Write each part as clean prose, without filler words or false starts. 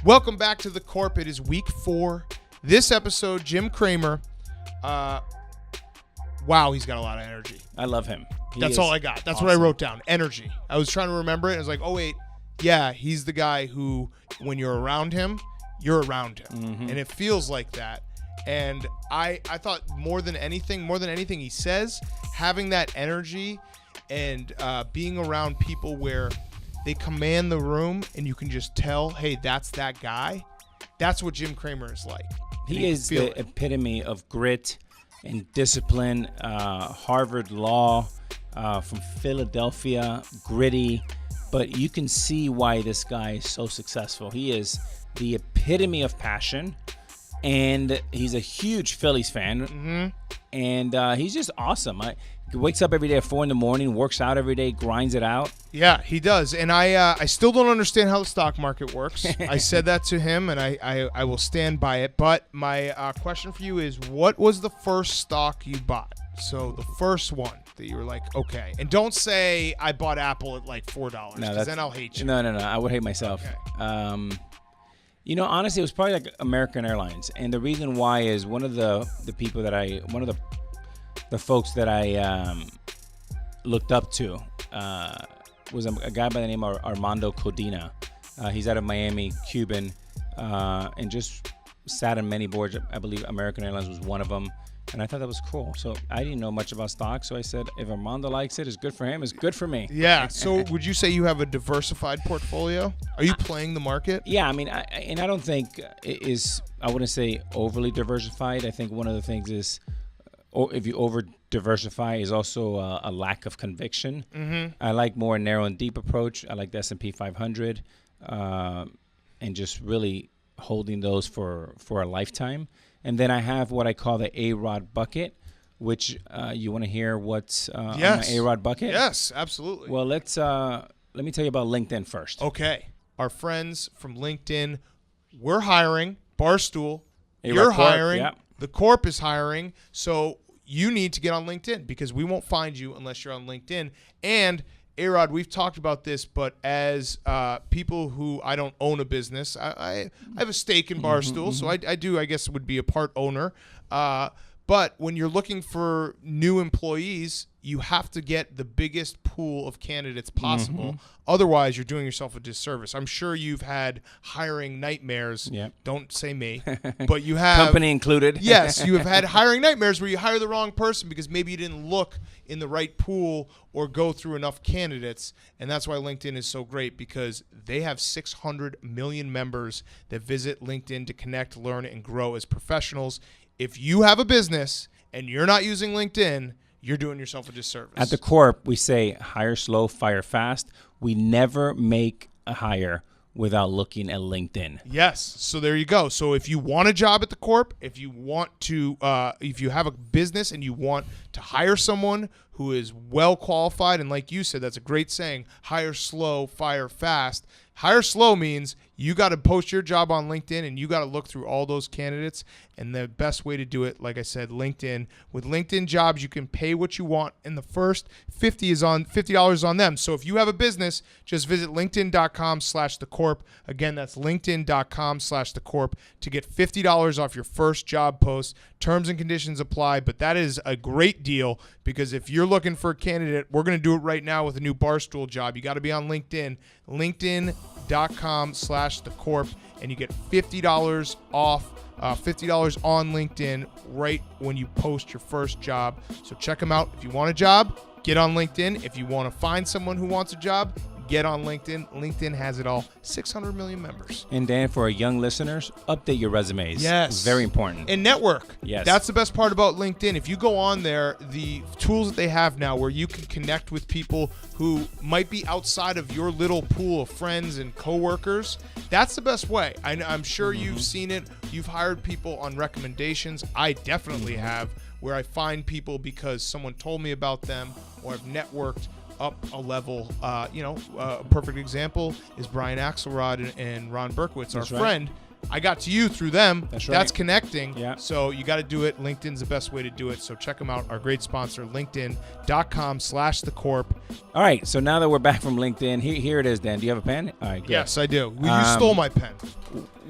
Welcome back to The Corp. It is week 4. This episode, Jim Cramer. Wow, he's got a lot of energy. I love him. That's all I got. That's awesome. What I wrote down. Energy. I was trying to remember it. I was like, oh, wait. Yeah, he's the guy who, when you're around him, you're around him. Mm-hmm. And it feels like that. And I thought more than anything he says, having that energy and being around people where they command the room and you can just tell, hey, that's that guy. That's what Jim Cramer is like. He is the epitome of grit and discipline. Harvard Law, from Philadelphia, gritty. But you can see why this guy is so successful. He is the epitome of passion. And he's a huge Phillies fan. Mm-hmm. And he's just awesome. He wakes up every day at 4 in the morning, works out every day, grinds it out. Yeah, he does. And I still don't understand how the stock market works. I said that to him, and I will stand by it. But my question for you is, what was the first stock you bought? So the first one that you were like, okay. And don't say I bought Apple at like $4, because then I'll hate you. No. I would hate myself. Okay. Honestly, it was probably like American Airlines. And the reason why is one of the folks that I looked up to was a guy by the name of Armando Codina. He's out of Miami, Cuban, and just sat on many boards. I believe American Airlines was one of them. And I thought that was cool. So I didn't know much about stocks. So I said, if Armando likes it, it's good for him. It's good for me. Yeah. So would you say you have a diversified portfolio? Are you playing the market? Yeah. I mean, I don't think it is, I wouldn't say overly diversified. I think one of the things is, if you over diversify, is also a lack of conviction. Mm-hmm. I like more narrow and deep approach. I like the S&P 500 and just really holding those for a lifetime. And then I have what I call the A-Rod bucket, which you want to hear what's on my A-Rod bucket? Yes, absolutely. Well, let me tell you about LinkedIn first. Okay. Our friends from LinkedIn, we're hiring. Barstool, A-Rod you're Corp, hiring. Yep. The Corp is hiring. So you need to get on LinkedIn because we won't find you unless you're on LinkedIn. And A-Rod, we've talked about this, but as people who I don't own a business, I have a stake in Barstool, so I do, I guess, would be a part owner. But when you're looking for new employees, you have to get the biggest pool of candidates possible. Mm-hmm. Otherwise, you're doing yourself a disservice. I'm sure you've had hiring nightmares. Yep. Don't say me. But you have. Company included. Yes, you have had hiring nightmares where you hire the wrong person because maybe you didn't look in the right pool or go through enough candidates. And that's why LinkedIn is so great, because they have 600 million members that visit LinkedIn to connect, learn, and grow as professionals. If you have a business and you're not using LinkedIn, you're doing yourself a disservice. At the Corp, we say hire slow, fire fast. We never make a hire without looking at LinkedIn. Yes. So there you go. So if you want a job at the Corp, if you want to, if you have a business and you want to hire someone who is well qualified, and like you said, that's a great saying, hire slow, fire fast. Hire slow means you got to post your job on LinkedIn and you got to look through all those candidates. And the best way to do it, like I said, LinkedIn. With LinkedIn Jobs, you can pay what you want, and the first $50 on them. So if you have a business, just visit linkedin.com/thecorp. Again, that's linkedin.com/thecorp to get $50 off your first job post. Terms and conditions apply, but that is a great deal, because if you're looking for a candidate, we're going to do it right now with a new Barstool job. You got to be on LinkedIn. LinkedIn.com/thecorp, and you get $50 off, $50 on LinkedIn right when you post your first job. So check them out. If you want a job, get on LinkedIn. If you want to find someone who wants a job, get on LinkedIn. LinkedIn has it all. 600 million members. And Dan, for our young listeners, update your resumes. Yes. It's very important. And network. Yes. That's the best part about LinkedIn. If you go on there, the tools that they have now where you can connect with people who might be outside of your little pool of friends and coworkers, that's the best way. I'm sure you've seen it. You've hired people on recommendations. I definitely have, where I find people because someone told me about them or I've networked up a level. A perfect example is Brian Axelrod and Ron Berkowitz, our friend. I got to you through them. That's right. That's connecting. Yeah. So you got to do it. LinkedIn's the best way to do it. So check them out. Our great sponsor, linkedin.com/thecorp. All right. So now that we're back from LinkedIn, here it is, Dan. Do you have a pen? All right. Good. Yes, I do. You stole my pen.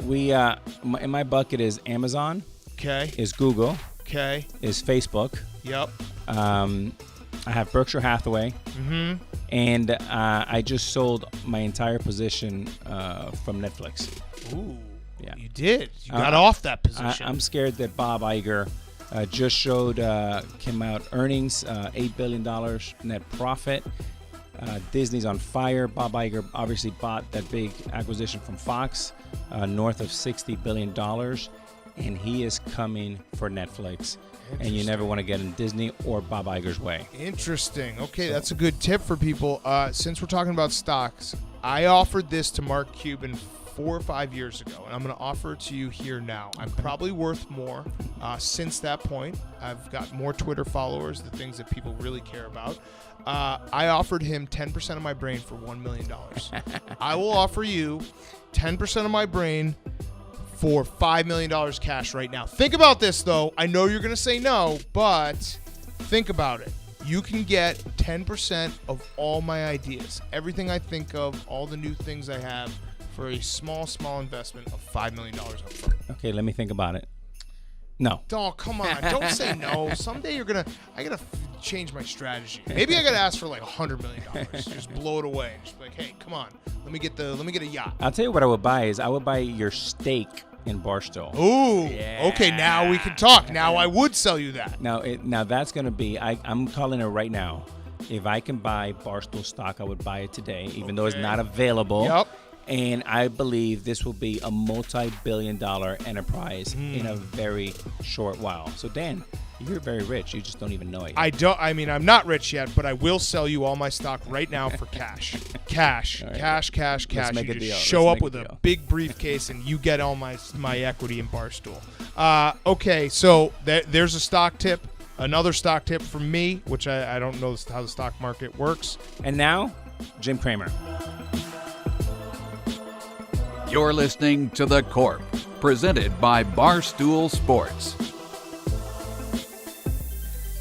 In my bucket is Amazon. Okay. Is Google. Okay. Is Facebook. Yep. I have Berkshire Hathaway. Mm-hmm. And I just sold my entire position from Netflix. Ooh. Yeah. You did. You got off that position. I'm scared that Bob Iger just came out earnings, $8 billion net profit. Disney's on fire. Bob Iger obviously bought that big acquisition from Fox, north of $60 billion. And he is coming for Netflix. And you never want to get in Disney or Bob Iger's way. Interesting. Okay, that's a good tip for people. Since we're talking about stocks, I offered this to Mark Cuban 4 or 5 years ago, and I'm going to offer it to you here now. I'm probably worth more since that point. I've got more Twitter followers, the things that people really care about. I offered him 10% of my brain for $1 million. I will offer you 10% of my brain for $5 million cash right now. Think about this, though. I know you're going to say no, but think about it. You can get 10% of all my ideas, everything I think of, all the new things I have, for a small investment of $5 million up front. Okay, let me think about it. No. Oh, come on. Don't say no. Someday I gotta change my strategy. Maybe I gotta ask for like $100 million. Just blow it away. Just be like, hey, come on. Let me get a yacht. I'll tell you what I would buy is I would buy your stake in Barstool. Ooh. Yeah. Okay, now we can talk. Now I would sell you that. Now that's going to be, I'm calling it right now. If I can buy Barstool stock, I would buy it today, even though it's not available. Yep. And I believe this will be a multi-billion-dollar enterprise in a very short while. So, Dan, you're very rich. You just don't even know it yet. I'm not rich yet, but I will sell you all my stock right now for cash. Cash. All right. Cash. Let's make You a just deal. show Let's up make with a a deal. big briefcase, and you get all my equity in Barstool. Okay, so there's a stock tip. Another stock tip from me, which I don't know how the stock market works. And now, Jim Cramer. You're listening to The Corp, presented by Barstool Sports.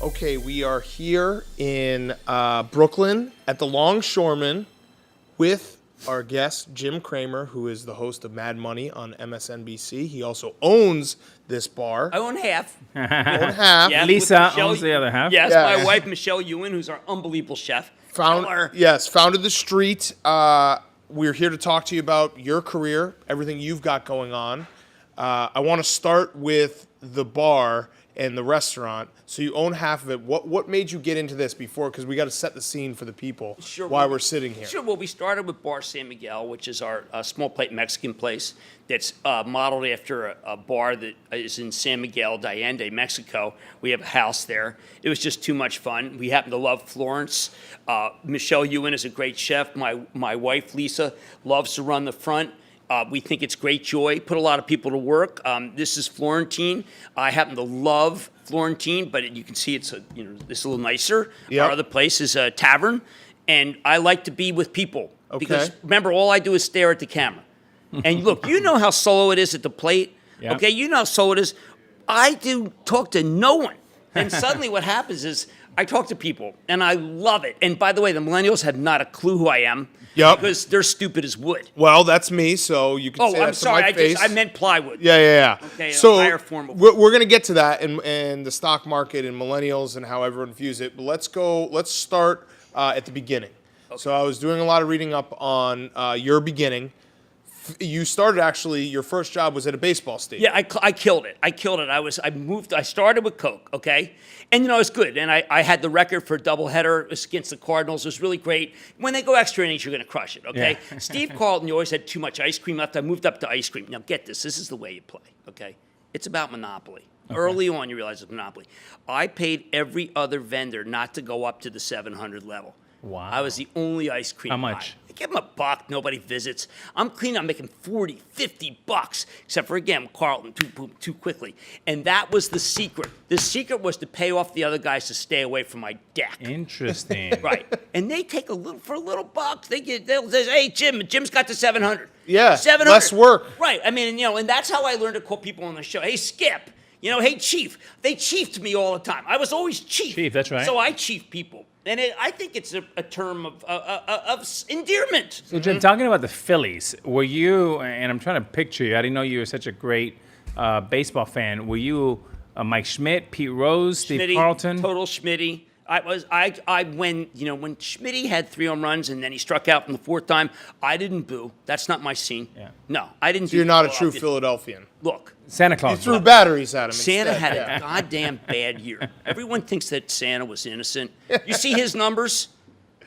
Okay, we are here in Brooklyn at the Longshoreman with our guest, Jim Cramer, who is the host of Mad Money on MSNBC. He also owns this bar. I own half. You own half. Yeah, Lisa with Michelle- owns the other half. Yes, Yeah. my wife, Michelle Ewan, who's our unbelievable chef. Founded the street. We're here to talk to you about your career, everything you've got going on. I want to start with the bar and the restaurant. So you own half of it. What made you get into this before? Because we got to set the scene for the people while we're sitting here. Sure. Well, we started with Bar San Miguel, which is our small plate Mexican place that's modeled after a bar that is in San Miguel de Allende, Mexico. We have a house there. It was just too much fun. We happen to love Florence. Michelle Ewan is a great chef. My wife, Lisa, loves to run the front. We think it's great joy. Put a lot of people to work. This is Florentine. I happen to love Florentine, but you can see it's a little nicer. Yep. Our other place is a tavern, and I like to be with people because remember, all I do is stare at the camera. And look, you know how solo it is at the plate. Yep. Okay, you know how solo it is. I do talk to no one, and suddenly what happens is I talk to people, and I love it. And by the way, the millennials have not a clue who I am. Yep. Because they're stupid as wood. Well, that's me, so you can say I'm that sorry. to my face. I meant plywood. Yeah. Okay, so a higher form of we're going to get to that and the stock market and millennials and how everyone views it. But let's start at the beginning. Okay. So I was doing a lot of reading up on your beginning. You started your first job was at a baseball stadium. Yeah, I killed it. I started with Coke, okay? And, it's good. And I had the record for a doubleheader against the Cardinals. It was really great. When they go extra innings, you're going to crush it, okay? Yeah. Steve Carlton, you always had too much ice cream left. I moved up to ice cream. Now, get this. This is the way you play, okay? It's about monopoly. Okay. Early on, you realize it's monopoly. I paid every other vendor not to go up to the 700 level. Wow. I was the only ice cream How much? guy. I give him $1. Nobody visits. I'm clean. I'm making $40, $50, except for, again, Carlton, too quickly. And that was the secret. The secret was to pay off the other guys to stay away from my deck. Interesting. Right. And they take for a little buck. They'll say, hey, Jim's got the 700. Yeah, 700. less work. Right. I mean, and that's how I learned to call people on the show. Hey, Skip. Hey, Chief. They chiefed me all the time. I was always chief. Chief, that's right. So I chief people. And I think it's a term of endearment. So, Jim, talking about the Phillies, were you, and I'm trying to picture you, I didn't know you were such a great baseball fan. Were you Mike Schmidt, Pete Rose, Steve Schmitty, Carlton? Total Schmitty. When Schmitty had 3 home runs and then he struck out from the 4th time, I didn't boo. That's not my scene. Yeah. No, I didn't. So you're not a true Philadelphian. Look, Santa You Claus. threw batteries at him. Santa instead. had a goddamn bad year. Everyone thinks that Santa was innocent. You see his numbers?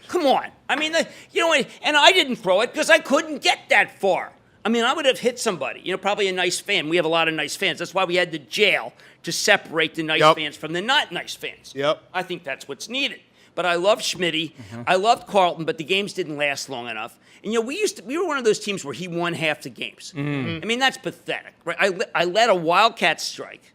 Come on. I mean, and I didn't throw it because I couldn't get that far. I mean, I would have hit somebody. Probably a nice fan. We have a lot of nice fans. That's why we had the jail to separate the nice fans from the not nice fans. Yep. I think that's what's needed. But I love Schmitty. I loved Carlton, but the games didn't last long enough. And we were one of those teams where he won half the games. I mean, that's pathetic, right? I led a Wildcat strike,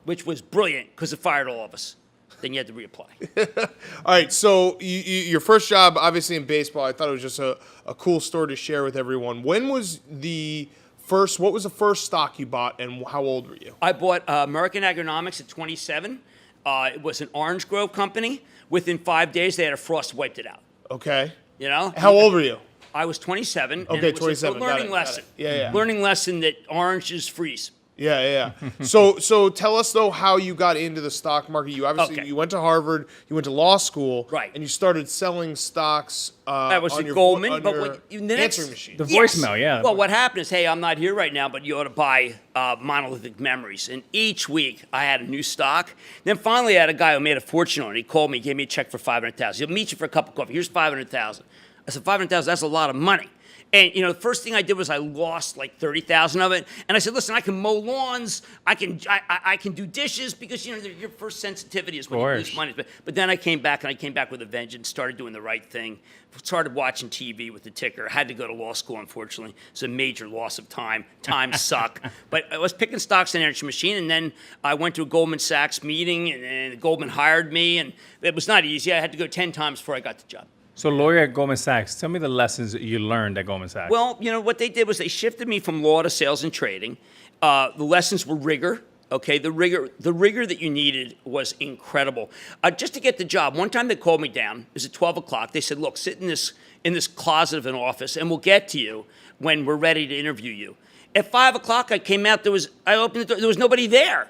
which was brilliant because it fired all of us. Then you had to reapply. All right, so your first job, obviously in baseball, I thought it was just a cool story to share with everyone. What was the first stock you bought, and how old were you? I bought American Agronomics at 27. It was an Orange Grove company. Within 5 days, they had a frost wiped it out. Okay. How old were you? I was 27. Okay, and it was 27. A Got learning it. lesson. Yeah. Learning lesson that oranges freeze. Yeah. So tell us though how you got into the stock market. You obviously you went to Harvard, you went to law school, right? And you started selling stocks. That was on the your, Goldman, on but your the next answering machine. The voicemail, yeah. Well, what happened is, hey, I'm not here right now, but you ought to buy Monolithic Memories. And each week I had a new stock. Then finally I had a guy who made a fortune on it. He called me, gave me a check for $500,000. He'll meet you for a cup of coffee. Here's $500,000. I said, $500,000, that's a lot of money. And, the first thing I did was I lost like 30,000 of it. And I said, listen, I can mow lawns. I can do dishes because, your first sensitivity is when you lose money. But then I came back with a vengeance, started doing the right thing, started watching TV with the ticker. I had to go to law school, unfortunately. It's a major loss of time. Times suck. But I was picking stocks in the energy machine. And then I went to a Goldman Sachs meeting and Goldman hired me. And it was not easy. I had to go 10 times before I got the job. So, lawyer at Goldman Sachs, tell me the lessons that you learned at Goldman Sachs. Well, what they did was they shifted me from law to sales and trading. The lessons were rigor. Okay, the rigor that you needed was incredible. Just to get the job, one time they called me down. It was at 12 o'clock. They said, "Look, sit in this closet of an office, and we'll get to you when we're ready to interview you." At 5 o'clock, I came out. I opened the door. There was nobody there.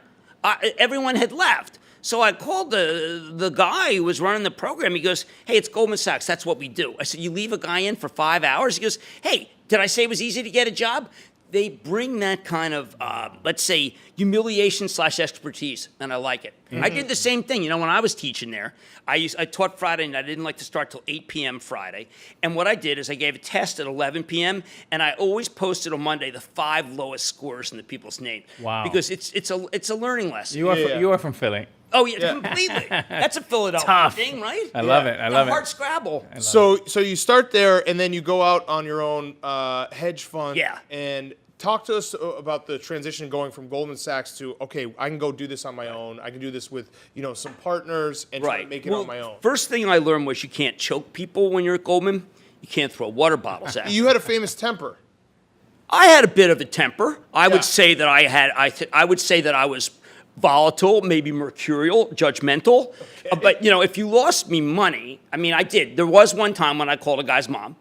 Everyone had left. So I called the guy who was running the program. He goes, "Hey, it's Goldman Sachs. That's what we do." I said, "You leave a guy in for 5 hours?" He goes, "Hey, did I say it was easy to get a job?" They bring that kind of, let's say, humiliation/expertise, and I like it. I did the same thing. When I was teaching there, I taught Friday, and I didn't like to start till 8 p.m. Friday. And what I did is I gave a test at 11 p.m., and I always posted on Monday the 5 lowest scores in the people's name. Wow. Because it's a learning lesson. You are from Philly. Oh, yeah, completely. That's a Philadelphia Tough. thing, right? I love it. I love it. Hard Scrabble. So you start there, and then you go out on your own hedge fund. Yeah. And talk to us about the transition going from Goldman Sachs to, okay, I can go do this on my own. I can do this with some partners and try to make it on my own. First thing I learned was you can't choke people when you're at Goldman. You can't throw water bottles at them. You had a famous temper. I had a bit of a temper. I would say that I would say that I was volatile, maybe mercurial, judgmental. Okay. But if you lost me money, I mean, I did. There was one time when I called a guy's mom,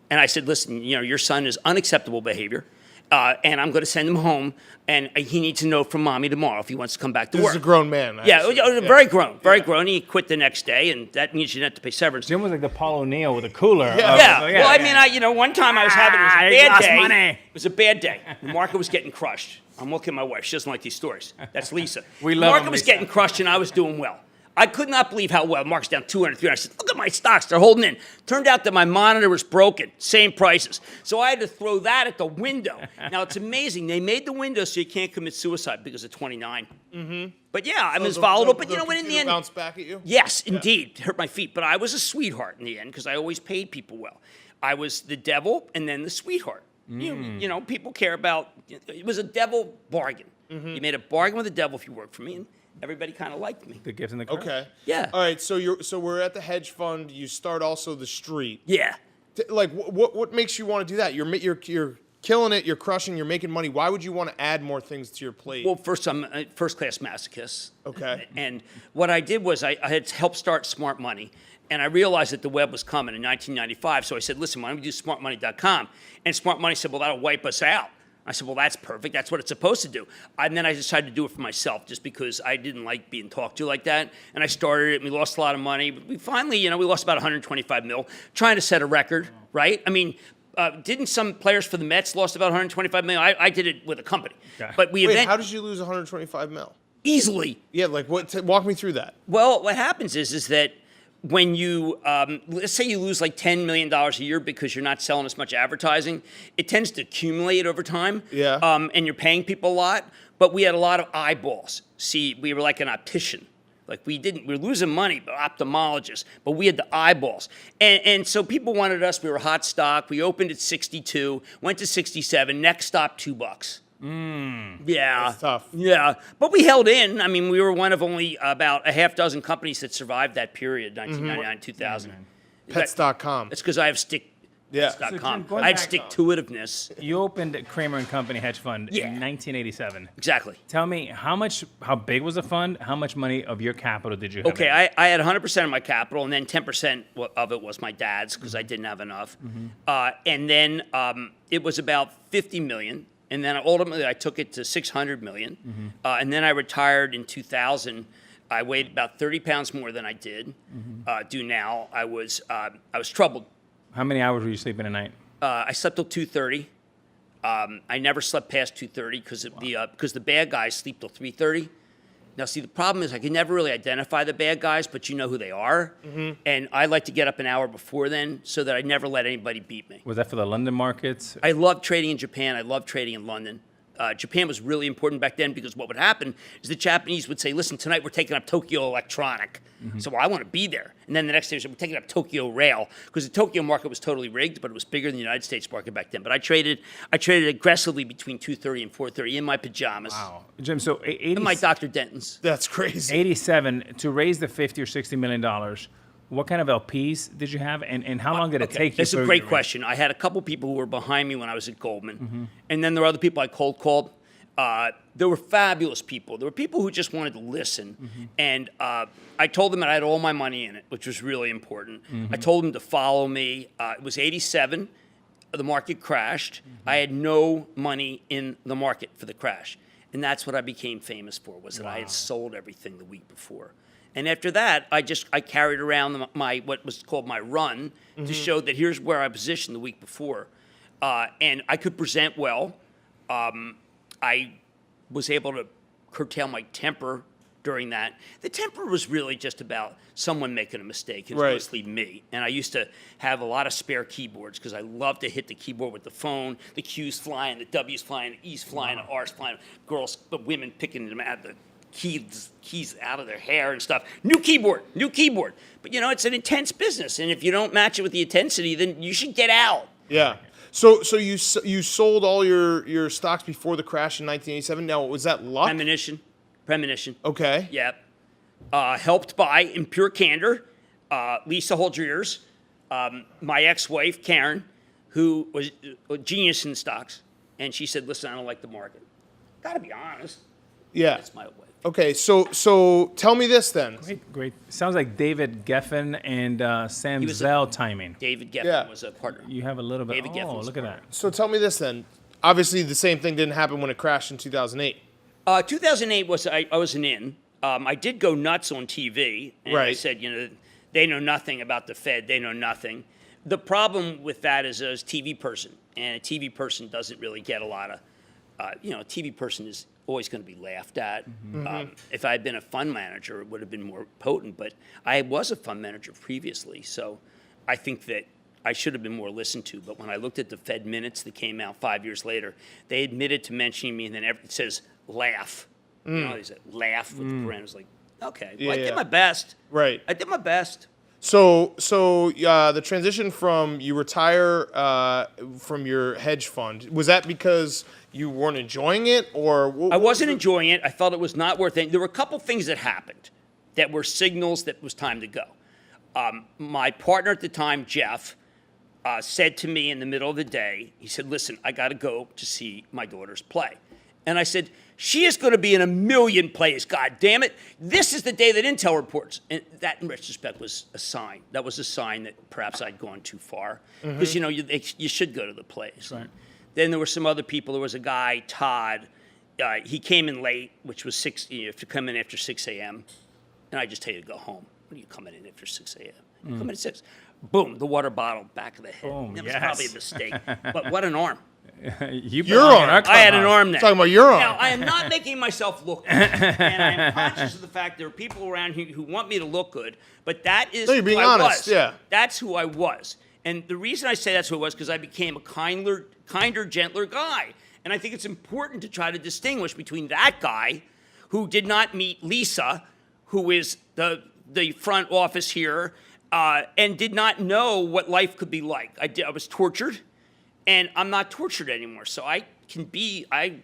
and I said, "Listen, your son is unacceptable behavior, and I'm going to send him home, and he needs to know from mommy tomorrow if he wants to come back to work." This is a grown man. Very grown. He quit the next day, and that means you didn't have to pay severance. Jim was like the Paul O'Neill with a cooler. One time I was having it was a I bad lost day. money. It was a bad day. The market was getting crushed. I'm looking at my wife. She doesn't like these stories. That's Lisa. We the love market them, was Lisa. getting crushed, and I was doing well. I could not believe how well. Market's down 200, 300. I said, "Look at my stocks. They're holding in." Turned out that my monitor was broken. Same prices. So I had to throw that at the window. Now, it's amazing. They made the window so you can't commit suicide because of 29. But yeah, I was the- volatile. the- But the in the computer end, bounced back at you? yes, indeed, it hurt my feet. But I was a sweetheart in the end because I always paid people well. I was the devil and then the sweetheart. You know, people care about. It was a devil bargain. You made a bargain with the devil if you worked for me, and everybody kind of liked me. The gift and the curse. Okay. Yeah. All right. So we're at the hedge fund. You start also the street. Yeah. Like what makes you want to do that? You're killing it. You're crushing. You're making money. Why would you want to add more things to your plate? Well, first, I'm a first-class masochist. Okay. And what I did was I had helped start Smart Money, and I realized that the web was coming in 1995. So I said, listen, why don't we do smartmoney.com? And Smart Money said, well, that'll wipe us out. I said, well, that's perfect. That's what it's supposed to do. And then I decided to do it for myself just because I didn't like being talked to like that. And I started it, and we lost a lot of money. But we finally, we lost about 125 mil, trying to set a record, right? I mean, didn't some players for the Mets lost about 125 million? I did it with a company. Okay. But we Wait, how did you lose 125 mil? easily. Yeah, like what? Walk me through that. Well, what happens is that when you, let's say you lose like $10 million a year because you're not selling as much advertising, it tends to accumulate over time. Yeah. And you're paying people a lot, but we had a lot of eyeballs. See, we were like an optician. Like we were losing money, but ophthalmologists, but we had the eyeballs. And so people wanted us, we were hot stock. We opened at 62, went to 67, next stop $2. Yeah. That's tough. Yeah. But we held in. I mean, we were one of only about a half dozen companies that survived that period, 1999, 2000. Pets.com. It's because I have stick. Yeah. So, .com. Jim, going I had back- stick-to-itiveness. You opened Kramer and Company hedge fund Yeah. in 1987. Exactly. Tell me how big was the fund? How much money of your capital did you have? Okay, in it? I had 100% of my capital, and then 10% of it was my dad's because I didn't have enough. And then it was about 50 million, and then ultimately I took it to 600 million. And then I retired in 2000. I weighed about 30 pounds more than I do now. I was troubled. How many hours were you sleeping a night? I slept till 2:30. I never slept past 2:30 because the bad guys sleep till 3:30. Now, see, the problem is I can never really identify the bad guys, but you know who they are. And I like to get up an hour before then so that I never let anybody beat me. Was that for the London markets? I loved trading in Japan. I loved trading in London. Japan was really important back then because what would happen is the Japanese would say, listen, tonight we're taking up Tokyo Electronic. So, well, I want to be there. And then the next day they said, we're taking up Tokyo Rail because the Tokyo market was totally rigged, but it was bigger than the United States market back then. But I traded aggressively between 2:30 and 4:30 in my pajamas. Wow. Jim, so In my Dr. Denton's. That's crazy. 87, to raise the $50 or $60 million, what kind of LPs did you have, and how long did it take you? That's a for great your- question. I had a couple people who were behind me when I was at Goldman. And then there were other people I cold called. There were fabulous people. There were people who just wanted to listen. And I told them that I had all my money in it, which was really important. I told them to follow me. It was 87. The market crashed. I had no money in the market for the crash. And that's what I became famous for, was that I had sold everything the week before. And after that, I carried around what was called my run to show that here's where I positioned the week before. And I could present well. I was able to curtail my temper during that. The temper was really just about someone making a mistake. It was mostly me. And I used to have a lot of spare keyboards because I love to hit the keyboard with the phone. The Q's flying, the W's flying, the E's flying, the R's flying. Girls, the women picking them out, the keys out of their hair and stuff. New keyboard. But it's an intense business. And if you don't match it with the intensity, then you should get out. Yeah. So you sold all your stocks before the crash in 1987. Now, was that luck? Premonition. Okay. Yep. Helped by, in pure candor, Lisa Hold Your Ears, my ex-wife, Karen, who was a genius in stocks. And she said, listen, I don't like the market. Got to be honest. Yeah. That's my way. Okay, so tell me this then. Great. Sounds like David Geffen and Sam Zell timing. David Geffen was a partner. You have a little bit. David Geffen was Look a at that. So tell me this then. Obviously, the same thing didn't happen when it crashed in 2008. 2008 was I wasn't in. I did go nuts on TV, and I said, they know nothing about the Fed. They know nothing. The problem with that is I was a TV person, and a TV person doesn't really get a lot of, a TV person is always going to be laughed at. If I had been a fund manager, it would have been more potent, but I was a fund manager previously, so I think that I should have been more listened to. But when I looked at the Fed minutes that came out 5 years later, they admitted to mentioning me, and then it says laugh. You know, there's that laugh with the grin. It's like, okay, well, Yeah, I did yeah. my best. Right. I did my best. So the transition from you retire from your hedge fund, was that because you weren't enjoying it, or I wasn't enjoying it. I felt it was not worth it. There were a couple things that happened that were signals that it was time to go. My partner at the time, Jeff, said to me in the middle of the day, he said, listen, I got to go to see my daughters play. And I said, she is going to be in 1 million plays, God damn it. This is the day that Intel reports. And that, in retrospect, was a sign. That was a sign that perhaps I'd gone too far. Because, you know, you should go to the plays. Right. Then there were some other people. There was a guy, Todd. He came in late, which was 6, you have to come in after 6 a.m. And I just tell you to go home. What are you coming in after 6 a.m.? You come in at 6. Boom, the water bottle, back of the head. Boom, that was yes. probably a mistake. But what an arm. Your arm. I had an arm then. Talking about your arm. Now, I am not making myself look good. And I am conscious of the fact there are people around here who want me to look good, but that is No, you're being who I honest, was. yeah. That's who I was. And the reason I say that's who I was because I became a kinder, gentler guy. And I think it's important to try to distinguish between that guy who did not meet Lisa, who is the front office here, and did not know what life could be like. I was tortured. And I'm not tortured anymore, so I can be. I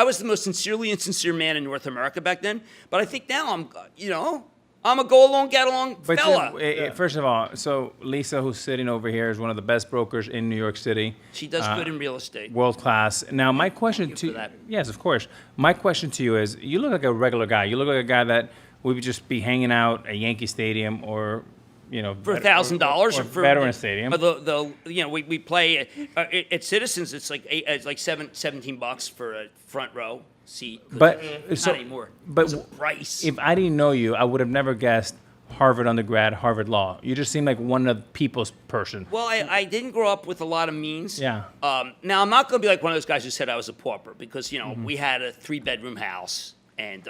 was the most sincerely insincere man in North America back then, but I think now I'm a go along, get along fella. First of all, so Lisa, who's sitting over here, is one of the best brokers in New York City. She does good in real estate. World class. Now, my question Thank you for that. yes, of course. My question to you is: you look like a regular guy. You look like a guy that would just be hanging out at Yankee Stadium or. You know, For $1,000 or for Veteran Stadium. We play at Citizens. It's like $17 for a front row seat. But not anymore. But It was a price. If I didn't know you, I would have never guessed Harvard undergrad, Harvard Law. You just seem like one of the people's person. Well, I didn't grow up with a lot of means. Yeah. Now I'm not going to be like one of those guys who said I was a pauper because we had a 3-bedroom house and.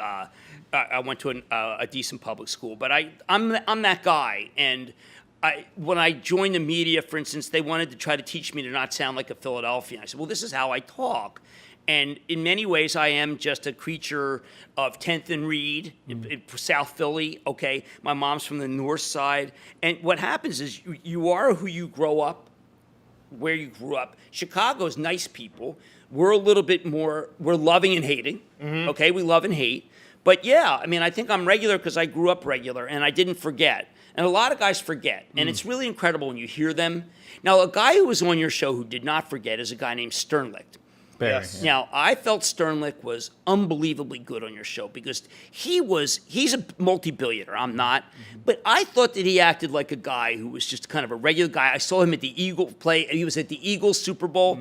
I went to a decent public school, but I'm that guy. And when I joined the media, for instance, they wanted to try to teach me to not sound like a Philadelphian. I said, well, this is how I talk. And in many ways, I am just a creature of 10th and Reed, in South Philly, okay? My mom's from the north side. And what happens is you are who you grow up, where you grew up. Chicago's nice people. We're a little bit more, we're loving and hating, okay? We love and hate. But yeah, I mean, I think I'm regular because I grew up regular and I didn't forget. And a lot of guys forget. And it's really incredible when you hear them. Now, a guy who was on your show who did not forget is a guy named Sternlicht. Yes. Now, I felt Sternlicht was unbelievably good on your show because he's a multi-billionaire. I'm not. But I thought that he acted like a guy who was just kind of a regular guy. I saw him at the Eagles play. He was at the Eagles Super Bowl.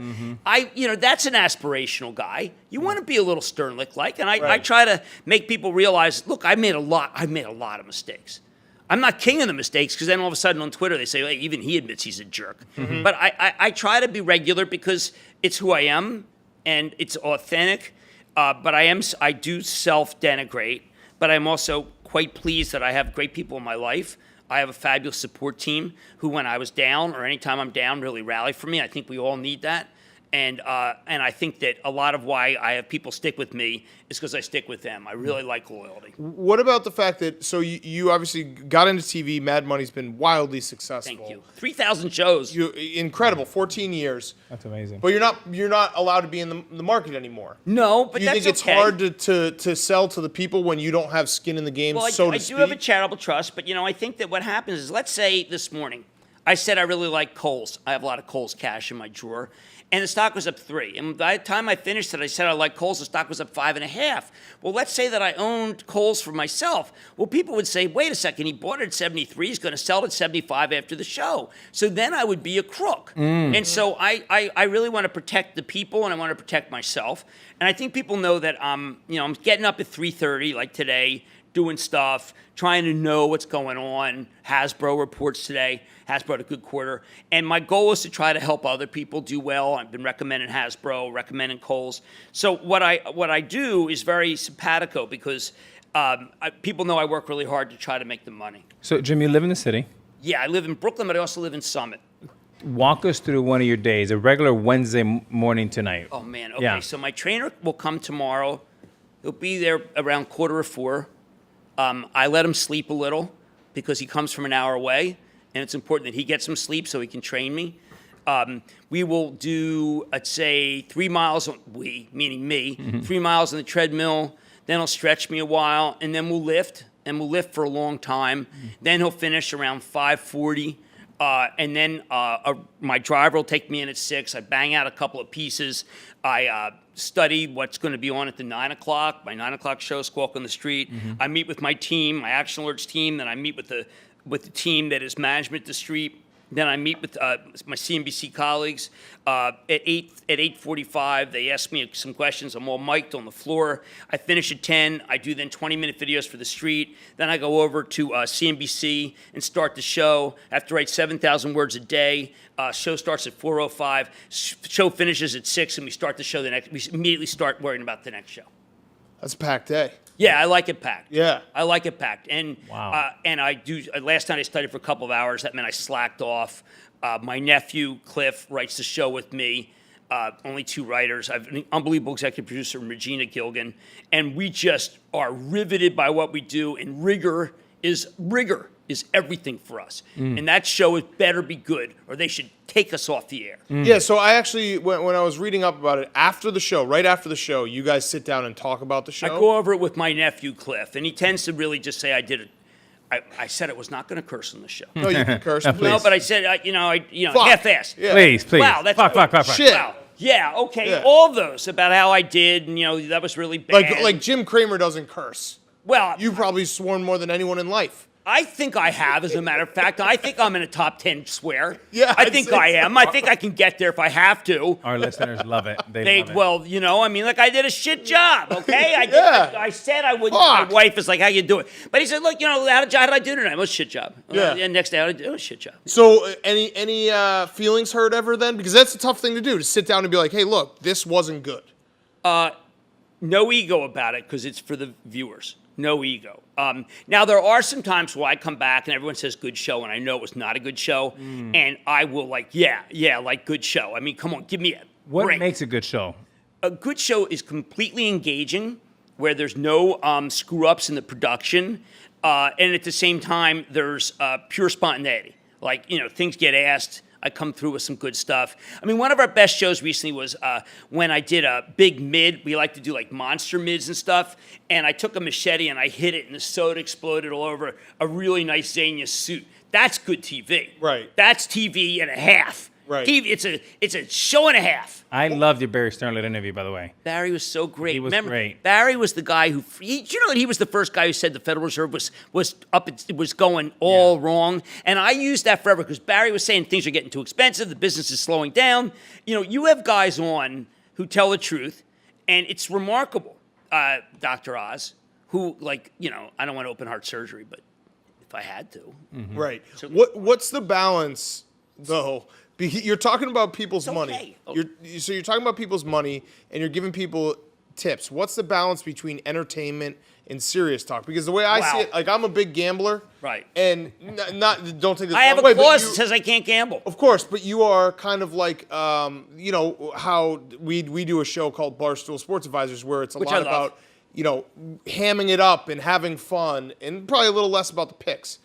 That's an aspirational guy. You want to be a little Sternlicht-like. And I try to make people realize, look, I made a lot of mistakes. I'm not king of the mistakes because then all of a sudden on Twitter they say, hey, even he admits he's a jerk. But I try to be regular because it's who I am. And it's authentic, but I do self-denigrate, but I'm also quite pleased that I have great people in my life. I have a fabulous support team who, when I was down or anytime I'm down, really rally for me. I think we all need that. And I think that a lot of why I have people stick with me is because I stick with them. I really like loyalty. What about the fact that, so you obviously got into TV, Mad Money's been wildly successful. Thank you. 3,000 shows. Incredible, 14 years. That's amazing. But you're not allowed to be in the market anymore. No, but you that's think it's okay. hard to sell to the people when you don't have skin in the game, Well, so to I speak? do have a charitable trust, but I think that what happens is, let's say this morning, I said I really like Kohl's. I have a lot of Kohl's cash in my drawer. And the stock was up 3. And by the time I finished it, I said I like Kohl's. The stock was up 5.5. Well, let's say that I owned Kohl's for myself. Well, people would say, wait a second, he bought it at 73. He's going to sell it at 75 after the show. So then I would be a crook. And so I really want to protect the people and I want to protect myself. And I think people know that I'm getting up at 3:30 like today, doing stuff, trying to know what's going on. Hasbro reports today. Hasbro had a good quarter. And my goal is to try to help other people do well. I've been recommending Hasbro, recommending Kohl's. So what I do is very simpatico because people know I work really hard to try to make the money. So, Jim, you live in the city. Yeah, I live in Brooklyn, but I also live in Summit. Walk us through one of your days, a regular Wednesday morning tonight. Oh, man. Okay, Yeah. so my trainer will come tomorrow. He'll be there around 3:45. I let him sleep a little because he comes from an hour away, and it's important that he gets some sleep so he can train me. We will do, I'd say, 3 miles, meaning me, 3 miles on the treadmill. Then he'll stretch me a while, and then we'll lift, for a long time. Then he'll finish around 5:40. And then my driver will take me in at 6. I bang out a couple of pieces. I study what's going to be on at the 9 o'clock. My 9 o'clock show, Squawk on the Street. I meet with my team, my Action Alerts team. Then I meet with the team that is Management the Street. Then I meet with my CNBC colleagues at 8:45. They ask me some questions. I'm all mic'd on the floor. I finish at 10. I do then 20-minute videos for the street. Then I go over to CNBC and start the show. I have to write 7,000 words a day. Show starts at 4:05. Show finishes at 6, and we start the show we immediately start worrying about the next show. That's a packed day. Yeah, I like it packed. Yeah. I like it packed. And Wow. And I do. Last night I studied for a couple of hours. That meant I slacked off. My nephew, Cliff, writes the show with me. Only 2 writers. I have an unbelievable executive producer, Regina Gilgan. And we just are riveted by what we do. And rigor is everything for us. And that show better be good, or they should take us off the air. Yeah, so I actually, when I was reading up about it, right after the show, you guys sit down and talk about the show? I go over it with my nephew, Cliff, and he tends to really just say I did it. I said I was not going to curse on the show. No, you can curse. Please. No, but I said, Fuck. half-assed. Yeah. Please. Wow, that's fuck. Shit. Wow. Yeah, okay, Yeah. all those about how I did, and that was really bad. Like Jim Cramer doesn't curse. well, You probably sworn more than anyone in life. I think I have, as a matter of fact. I think I'm in a top 10 swear. Yeah, I I'd think say I so. am. I think I can get there if I have to. Our listeners love it. They love it. Well, I did a shit job, okay? Yeah. I said I wouldn't. Fuck. My wife is like, how you do it? But he said, look, how did I do tonight? It was a shit job. Yeah. And next day, I did a shit job. So, any feelings hurt ever then? Because that's a tough thing to do, to sit down and be like, hey, look, this wasn't good. No ego about it because it's for the viewers. No ego. Now, there are some times where I come back and everyone says good show, and I know it was not a good show, and I will good show. I mean, come on, give me a What break. makes a good show? A good show is completely engaging, where there's no screw-ups in the production, and at the same time, there's pure spontaneity. Like, things get asked. I come through with some good stuff. I mean, one of our best shows recently was when I did a big mid. We like to do like monster mids and stuff. And I took a machete and I hit it, and the soda exploded all over a really nice Xenia suit. That's good TV. Right. That's TV and a half. Right. TV, it's a show and a half. I loved your Barry Sternlet interview, by the way. Barry was so great. He was Remember, great. Barry was the guy who. You know that he was the first guy who said the Federal Reserve was going all wrong, and I used that forever because Barry was saying things are getting too expensive, the business is slowing down. You have guys on who tell the truth, and it's remarkable. Dr. Oz, who I don't want open heart surgery, but if I had to, Right. What's the balance, though? You're talking about people's money. Okay. You're talking about people's money, and you're giving people tips. What's the balance between entertainment and serious talk? Because the way I see it, like, I'm a big gambler, Right. And don't take this I have wrong a way, clause but that says I can't gamble. of course, but you are kind of like, how we do a show called Barstool Sports Advisors, where it's a Which lot I love. about, hamming it up and having fun, and probably a little less about the picks.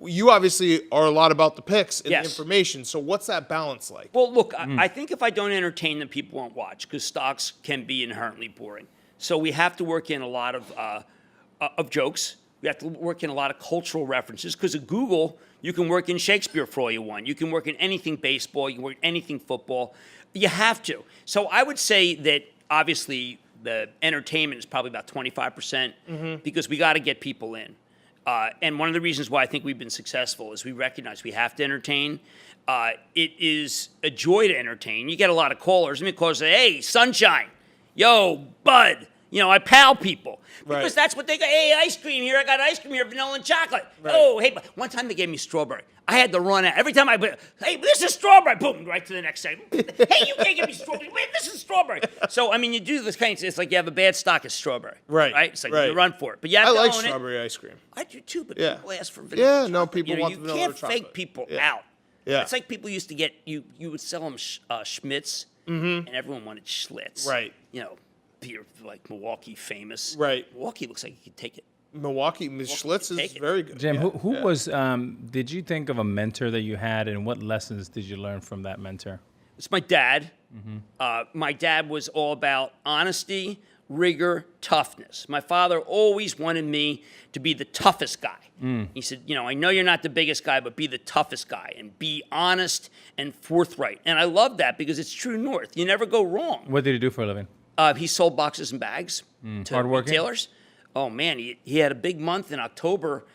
You obviously are a lot about the picks and the information. So what's that balance like? Well, look, I think if I don't entertain them, people won't watch because stocks can be inherently boring. So we have to work in a lot of jokes. We have to work in a lot of cultural references because at Google, you can work in Shakespeare for all you want. You can work in anything baseball. You can work in anything football. You have to. So I would say that obviously the entertainment is probably about 25% because we got to get people in. And one of the reasons why I think we've been successful is we recognize we have to entertain. It is a joy to entertain. You get a lot of callers. I mean, callers say, hey, Sunshine, yo, Bud. I pal people. Because that's what they got. Hey, ice cream here. I got ice cream here, vanilla and chocolate. Right. Oh, hey, one time they gave me strawberry. I had to run out. Every time hey, this is strawberry. Boom, right to the next second. Hey, you can't give me strawberry. Wait, this is strawberry. So, I mean, you do this kind of, it's like you have a bad stock of strawberry. Right. Right? It's like you run for it. But you have I to like own strawberry ice cream. I do too, but Yeah. people ask for vanilla. Yeah, no, chocolate. people want vanilla You can't chocolate. fake people Yeah. out. Yeah. It's like people used to get, you would sell them Schmitz, and everyone wanted Schlitz. Right. beer like Milwaukee famous. Right. Milwaukee looks like you could take it. Milwaukee, Schlitz is take it. very good. Jim, Yeah. who was? Did you think of a mentor that you had, and what lessons did you learn from that mentor? It's my dad. My dad was all about honesty, rigor, toughness. My father always wanted me to be the toughest guy. He said, I know you're not the biggest guy, but be the toughest guy and be honest and forthright. And I love that because it's true north. You never go wrong. What did he do for a living? He sold boxes and bags to Hardworking? retailers. Oh, man, he had a big month in October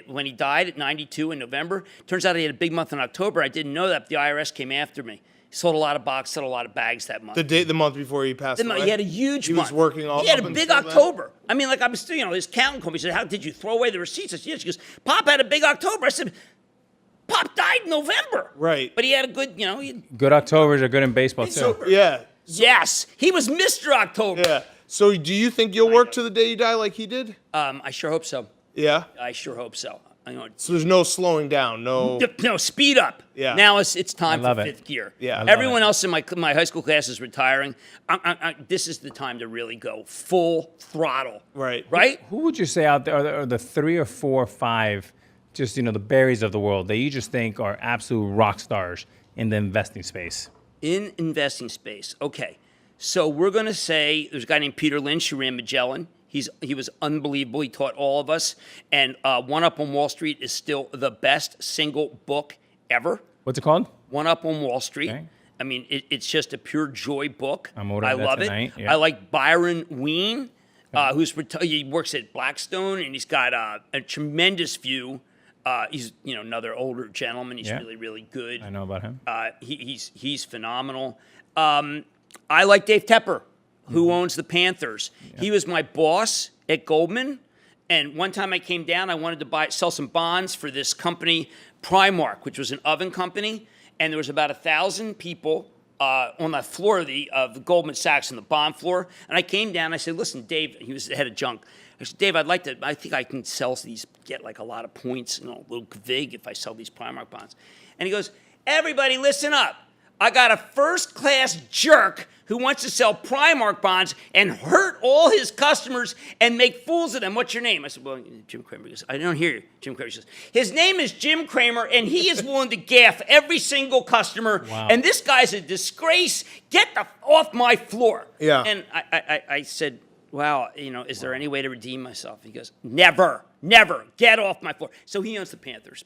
when he died at 92 in November. Turns out he had a big month in October. I didn't know that, but the IRS came after me. He sold a lot of boxes, sold a lot of bags that month. The month before he passed away. He had a huge month. He was working all. He had up a big until then? October. I mean, like I was still, his accountant called me. He said, "How did you throw away the receipts?" I said, "Yes." She goes, "Pop had a big October." I said, "Pop died in November." Right. But he had a good, Good Octobers are good in baseball too. So yeah. yes, he was Mr. October. Yeah. So do you think you'll work to the day you die like he did? I sure hope so. Yeah. I sure hope so. So there's no slowing down. No. No, speed up. Yeah. Now it's time I love for it. fifth gear. Yeah. I love Everyone else in my high school class is retiring. This is the time to really go full throttle. Right. Right? Who would you say out there are the 3 or 4 or 5, just the berries of the world that you just think are absolute rock stars in the investing space? In investing space. Okay. So we're going to say there's a guy named Peter Lynch who ran Magellan. He was unbelievable. He taught all of us. And One Up on Wall Street is still the best single book ever. What's it called? One Up on Wall Street. Okay. I mean, it's just a pure joy book. I'm ordering that love tonight. it. Yeah. I like Byron Wien, he works at Blackstone, and he's got a tremendous view. He's another older gentleman. He's really, really good. I know about him. He's phenomenal. I like Dave Tepper, who owns the Panthers. Yeah. He was my boss at Goldman, and one time I came down, I wanted to sell some bonds for this company, Primark, which was an oven company, and there was about 1,000 people on the floor of the Goldman Sachs on the bond floor, and I came down, I said, "Listen, Dave," he was the head of junk. I said, "Dave, I think I can sell these, get like a lot of points, a little vig if I sell these Primark bonds." And he goes, "Everybody listen up. I got a first-class jerk who wants to sell Primark bonds and hurt all his customers and make fools of them. What's your name?" I said, "Well, Jim Cramer." He goes, "I don't hear you." Jim Cramer says, "His name is Jim Cramer, and he is willing to gaff every single customer. Wow. And this guy's a disgrace. Get off my floor." Yeah. And I said, "Wow, is there any way to redeem myself?" He goes, "Never, get off my floor." So he owns the Panthers.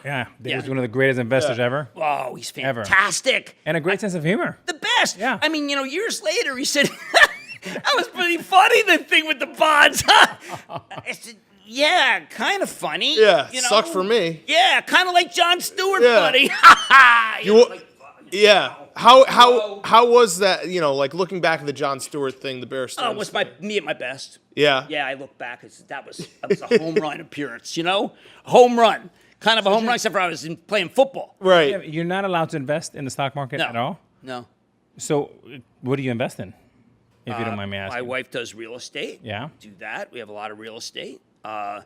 Yeah, Dave was one of the greatest investors ever. Oh, he's fantastic. And a great sense of humor. The best. Yeah. I mean, years later, he said, "That was pretty funny, the thing with the bonds." I said, "Yeah, kind of funny." Yeah, sucked for me. Yeah, kind of like Jon Stewart Yeah. funny. Yeah. How was that, like looking back at the Jon Stewart thing, the Bear Stearns Oh, it was thing? me at my best. Yeah. Yeah, I look back, that was a home run appearance, Home run. Kind of a home run, except for I was playing football. Right. Yeah, you're not allowed to invest in the stock market No. at all? No. So what do you invest in, if you don't mind me asking? My wife does real estate. Yeah. Do that. We have a lot of real estate. Real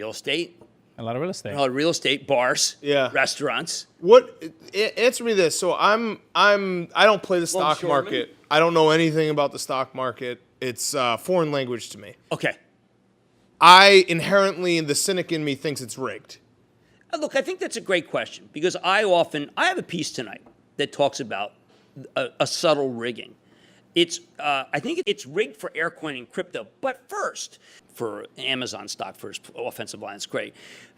estate. A lot of real estate. A lot of real estate, bars, Yeah. restaurants. Answer me this. So I don't play the stock Longshoreman? market. I don't know anything about the stock market. It's foreign language to me. Okay. The cynic in me thinks it's rigged. Look, I think that's a great question because I have a piece tonight that talks about a subtle rigging. I think it's rigged for Aircoin and crypto, but first, for Amazon stock first, offensive line is great.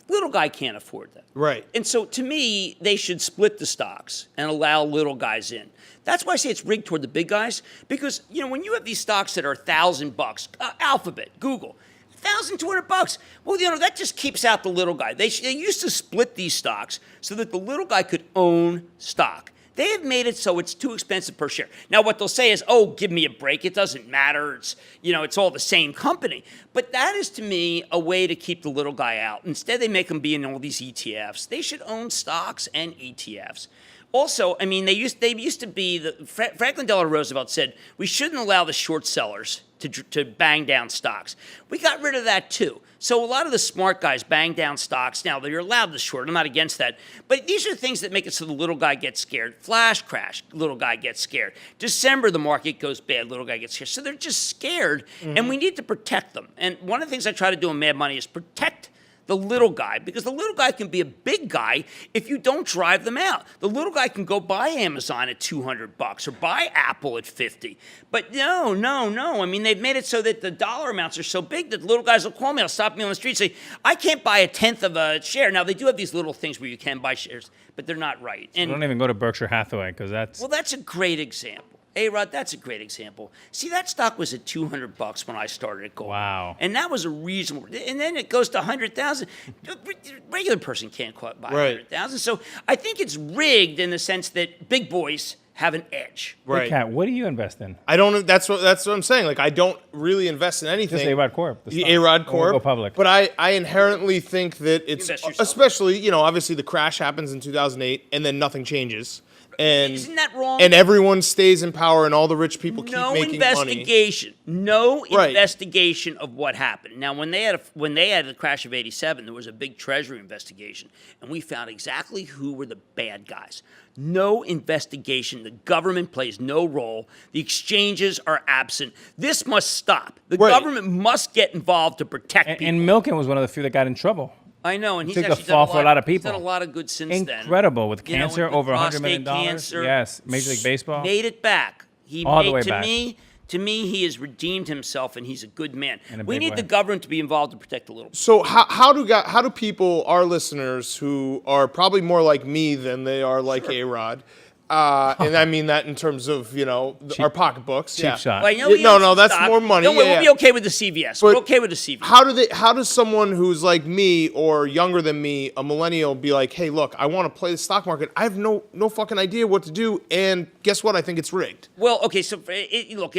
Little guy can't afford that. Right. And so to me, they should split the stocks and allow little guys in. That's why I say it's rigged toward the big guys because, when you have these stocks that are $1,000, Alphabet, Google, $1,200. Well, that just keeps out the little guy. They used to split these stocks so that the little guy could own stock. They have made it so it's too expensive per share. Now, what they'll say is, "Oh, give me a break. It doesn't matter. It's all the same company." But that is, to me, a way to keep the little guy out. Instead, they make him be in all these ETFs. They should own stocks and ETFs. Also, they used to be Franklin Delano Roosevelt said we shouldn't allow the short sellers to bang down stocks. We got rid of that too. So a lot of the smart guys bang down stocks. Now, you're allowed to short. I'm not against that. But these are things that make it so the little guy gets scared. Flash crash, little guy gets scared. December, the market goes bad, little guy gets scared. So they're just scared, and we need to protect them. And one of the things I try to do in Mad Money is protect the little guy, because the little guy can be a big guy if you don't drive them out. The little guy can go buy Amazon at $200 or buy Apple at 50. But no. I mean, they've made it so that the dollar amounts are so big that little guys will call me. I'll stop me on the street and say, I can't buy a tenth of a share. Now, they do have these little things where you can buy shares, but they're not right. So don't even go to Berkshire Hathaway because that's... Well, that's a great example. A-Rod, that's a great example. See, that stock was at $200 when I started at gold. Wow. And that was a reasonable. And then it goes to 100,000. Regular person can't buy 100,000. So I think it's rigged in the sense that big boys have an edge. Hey, Kat, what do you invest in? I don't. That's what I'm saying. Like, I don't really invest in anything. Just A-Rod Corp. The A-Rod Corp. Go public. But I inherently think that it's, especially, obviously the crash happens in 2008 and then nothing changes. And isn't that wrong? And everyone stays in power, and all the rich people keep making investigation. money. No investigation of what happened. Now, when they had the crash of '87, there was a big Treasury investigation, and we found exactly who were the bad guys. No investigation. The government plays no role. The exchanges are absent. This must stop. The government must get involved to protect people. And Milken was one of the few that got in trouble. I know, and he's took actually the fall for a lot of people. He's done a lot of good since then. Incredible with cancer, with over $100 prostate million. Cancer, Yes, Major League Baseball made it back. All the way back. To me, he has redeemed himself, and he's a good man. In a We big need way. the government to be involved to protect the little. So how do people, our listeners, who are probably more like me than they are like A-Rod, and I mean that in terms of our pocketbooks. Cheap shot. Well, No, that's more money. Don't worry, we'll be okay with the CVS. We're okay with the CVS. How does someone who's like me or younger than me, a millennial, be like, hey, look, I want to play the stock market. I have no fucking idea what to do, and guess what? I think it's rigged. Well, okay, so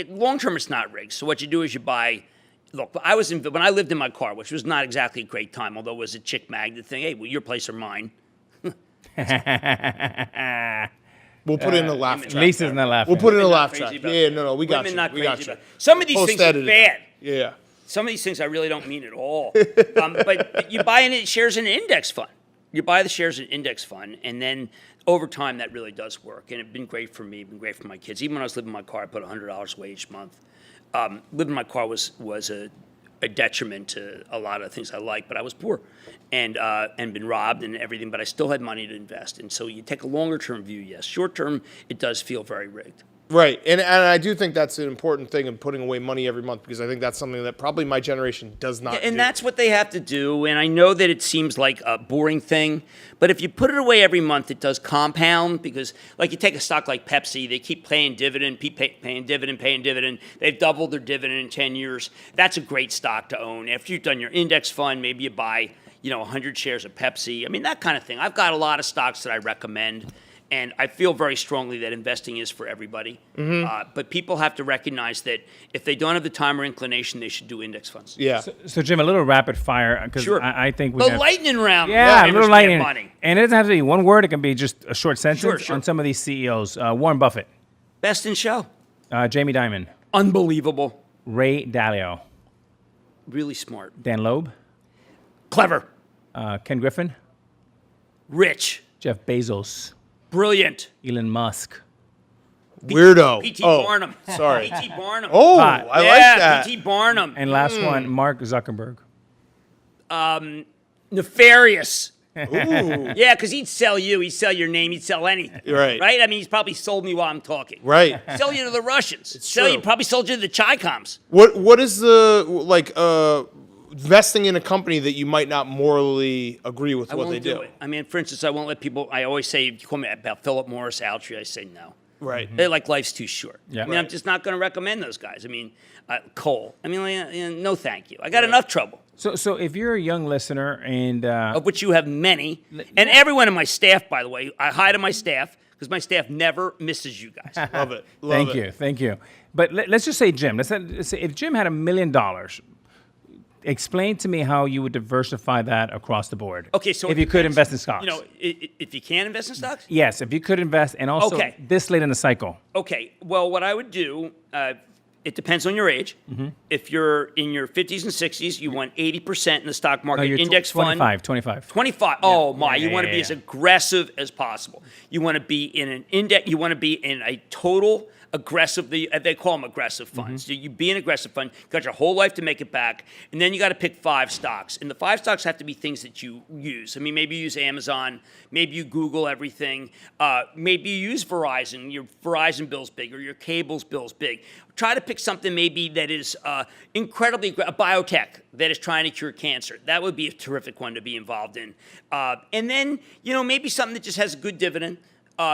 long term, it's not rigged. So what you do is you buy. Look, when I lived in my car, which was not exactly a great time, although it was a chick magnet thing. Hey, well, your place or mine. We'll put it in the laugh track. Lisa's not laughing. We'll put it in the Women laugh not track. crazy about Yeah, that. no, we got Women you. not We got crazy you. about it. Some of these things are Post-edited. bad. Yeah. Some of these things I really don't mean at all. But you buy shares in an index fund. You buy the shares in an index fund, and then over time that really does work. And it's been great for me, been great for my kids. Even when I was living in my car, I put $100 away each month. Living in my car was a detriment to a lot of things I like, but I was poor and been robbed and everything, but I still had money to invest. And so you take a longer term view, yes. Short term, it does feel very rigged. Right, and I do think that's an important thing in putting away money every month, because I think that's something that probably my generation does not do. And that's what they have to do, and I know that it seems like a boring thing, but if you put it away every month, it does compound, because like you take a stock like Pepsi, they keep paying dividend, paying dividend. They've doubled their dividend in 10 years. That's a great stock to own. After you've done your index fund, maybe you buy 100 shares of Pepsi. I mean, that kind of thing. I've got a lot of stocks that I recommend. And I feel very strongly that investing is for everybody. But people have to recognize that if they don't have the time or inclination, they should do index funds. Yeah. So Jim, a little rapid fire, because Sure. I think The lightning round. Yeah, a little lightning. Money. And it doesn't have to be one word. It can be just a short sentence Sure. on some of these CEOs. Warren Buffett, Best in show. Jamie Dimon, Unbelievable. Ray Dalio, Really smart. Dan Loeb, Clever. Ken Griffin, Rich. Jeff Bezos, Brilliant. Elon Musk. Weirdo. P.T. Oh, Barnum. sorry. P.T. Barnum. Oh, Hot. I like yeah, that. P.T. Barnum. And last one, Mark Zuckerberg. Nefarious. Ooh. Yeah, because he'd sell you. He'd sell your name. He'd sell anything. Right. Right? I mean, he's probably sold me while I'm talking. Right. Sell you to the Russians. true. Probably sold you to the Chi-Coms. What is the investing in a company that you might not morally agree with I what won't they do? it. I mean, for instance, I won't let people. I always say, if you call me about Philip Morris, Altria, I say no. Right. They're like, life's too short. Yeah. I mean, I'm just not going to recommend those guys. I mean, Cole. I mean, no, thank you. I got enough trouble. So if you're a young listener and Of which you have many, and everyone in my staff, by the way, I hi to my staff because my staff never misses you guys. Love it. Love thank you. But let's just say Jim. Let's say if Jim had $1 million, explain to me how you would diversify that across the board. Okay, so if you could invest in stocks, if you can invest in stocks. yes, if you could invest, and also Okay. this late in the cycle. Okay, well, what I would do, It depends on your age. Mm-hmm. If you're in your 50s and 60s, you want 80% in the stock market. No, you're Index fund. 25. 25. Oh, my. Yeah, You want to be yeah. as aggressive as possible. You want to be in an index. You want to be in a total aggressive, they call them aggressive funds. Mm-hmm. So you be an aggressive fund, you got your whole life to make it back, and then you got to pick 5 stocks. And the 5 stocks have to be things that you use. I mean, maybe you use Amazon, maybe you Google everything, maybe you use Verizon, your Verizon bill's big, or your cable's bill's big. Try to pick something maybe that is incredibly, a biotech that is trying to cure cancer. That would be a terrific one to be involved in. And then, maybe something that just has a good dividend.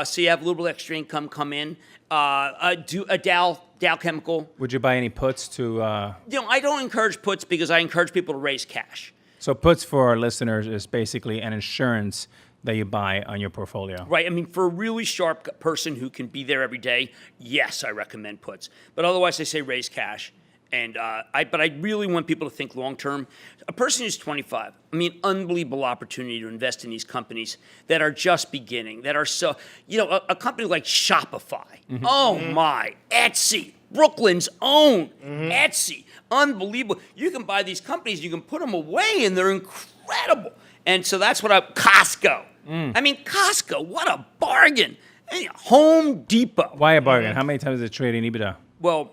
So you have a little extra income come in. A Dow Chemical. Would you buy any puts to? I don't encourage puts because I encourage people to raise cash. So puts for our listeners is basically an insurance that you buy on your portfolio. Right. I mean, for a really sharp person who can be there every day, yes, I recommend puts. But otherwise, I say raise cash. And but I really want people to think long term. A person who's 25, unbelievable opportunity to invest in these companies that are just beginning, that are so, a company like Shopify. Mm-hmm. Oh my, Etsy, Brooklyn's own Etsy, unbelievable. You can buy these companies, you can put them away, and they're incredible. And so that's what Costco. Costco, what a bargain. Home Depot. Why a bargain? How many times is it trading EBITDA? Well,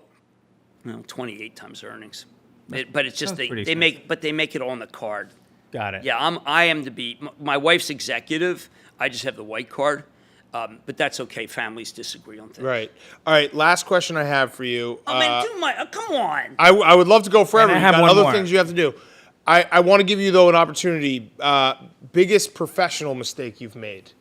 28 times earnings, but it's just they expensive. make it on the card. Got it. Yeah, I am to be. My wife's executive. I just have the white card, but that's okay. Families disagree on things. Right. All right. Last question I have for you. Oh man, come on. I would love to go forever. And I You've have got one other more. things you have to do. I want to give you though an opportunity. Biggest professional mistake you've made.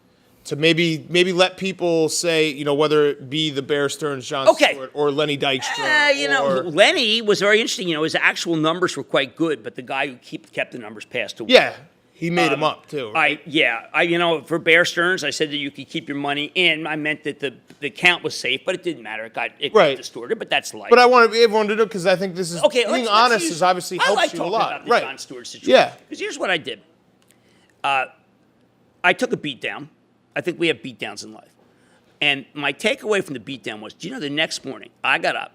To maybe let people say, whether it be the Bear Stearns, Jon Stewart, or Lenny Dykstra. or, Lenny was very interesting. His actual numbers were quite good, but the guy who kept the numbers passed away. yeah, he made them up too. Right? For Bear Stearns, I said that you could keep your money in. I meant that the account was safe, but it didn't matter. It got distorted, but that's life. But I want everyone to know because I think this is Okay, being let's honest use- is obviously I helps like you a talking lot. about the Right. Jon Stewart situation. Yeah. Because here's what I did. I took a beat down. I think we have beat downs in life. And my takeaway from the beat down was, the next morning I got up,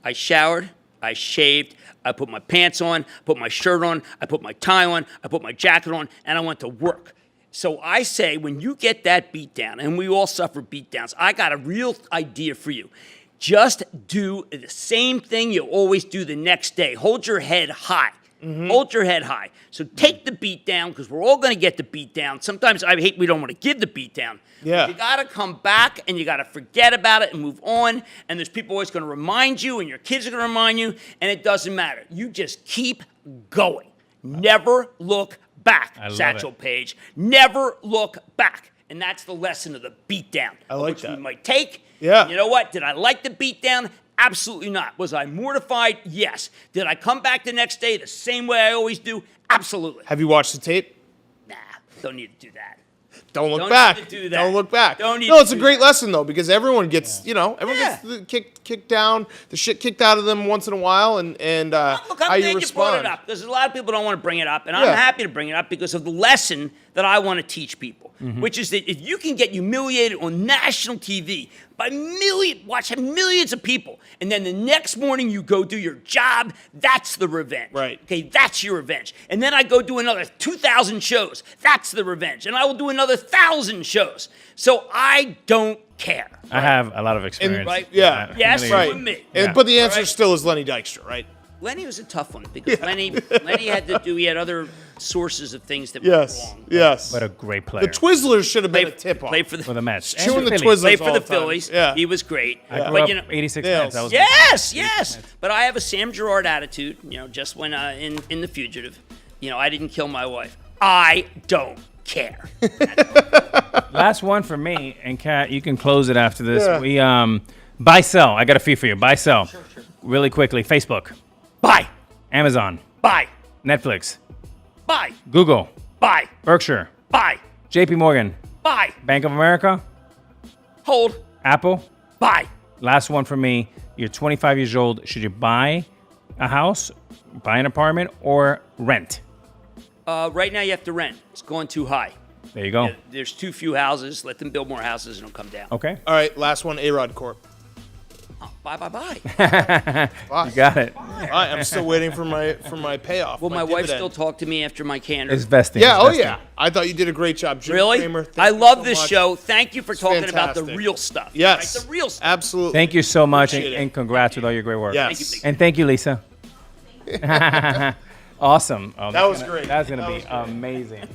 I showered, I shaved, I put my pants on, put my shirt on, I put my tie on, I put my jacket on, and I went to work. So I say, when you get that beat down, and we all suffer beat downs, I got a real idea for you. Just do the same thing you always do the next day. Hold your head high. Hold your head high. So take the beat down because we're all going to get the beat down. Sometimes we don't want to give the beat down. Yeah. You got to come back and you got to forget about it and move on. And there's people always going to remind you and your kids are going to remind you. And it doesn't matter. You just keep going. Never look back, Satchel Paige. Never look back. And that's the lesson of the beat down. I like which that. we might take. Yeah. And you know what? Did I like the beat down? Absolutely not. Was I mortified? Yes. Did I come back the next day the same way I always do? Absolutely. Have you watched the tape? Nah, don't need to do that. Don't look Don't back. need to do that. Don't look back. Don't need No, to it's a do great that. lesson though because everyone gets, everyone Yeah. gets kicked down, the shit kicked out of them once in a while, and Look, how I'm you glad you brought respond. it up because a lot of people don't want to bring it up, and I'm Yeah. happy to bring it up because of the lesson that I want to teach people, which is that if you can get humiliated on national TV by watching millions of people, and then the next morning you go do your job, that's the revenge. Right. Okay, that's your revenge. And then I go do another 2,000 shows. That's the revenge. And I will do another 1,000 shows. So I don't care. I have a lot of experience. right? Yeah. Yes, Really- Right. with me. But the answer Right. still is Lenny Dykstra, right? Lenny was a tough one because Lenny had other sources of things that Yes. were wrong. Yes. But a great player. The Twizzlers should have been a Played, tip-off. played for the for the Mets. And Chewing the Phillies. Twizzlers played for all the the time. Phillies. Yeah. He was great. I grew But, up 86 Nails. Mets. That was yes. But I have a Sam Girard attitude. Just when in The Fugitive, I didn't kill my wife. I don't care. Last one for me, and Kat, you can close it after this. Yeah. We buy sell. I got a fee for you. Buy sell. Sure. Really quickly. Facebook, Buy, Amazon, buy, Netflix, buy, Google, buy, Berkshire, buy, JP Morgan, buy, Bank of America, hold, Apple. buy. Last one for me. You're 25 years old. Should you buy a house, buy an apartment, or rent? Right now you have to rent. It's going too high. There you go. There's too few houses. Let them build more houses and it'll come down. Okay. All right, last one, A-Rod Corp. Bye. You got it. All right, I'm still waiting for my payoff. Will my wife dividend. still talk to me after my candor? It's vesting. Yeah. It's Oh vesting. yeah. I thought you did a great job, Jim Really? Cramer. Thank I you love so this much. show. Thank you for talking about the fantastic. real stuff. Yes. Right? The real stuff. Absolutely. Thank you so much, Appreciate it. and congrats with all your great work. Yes. And thank you, Lisa. Awesome. Oh, That was that's great. That's gonna That be was great. amazing.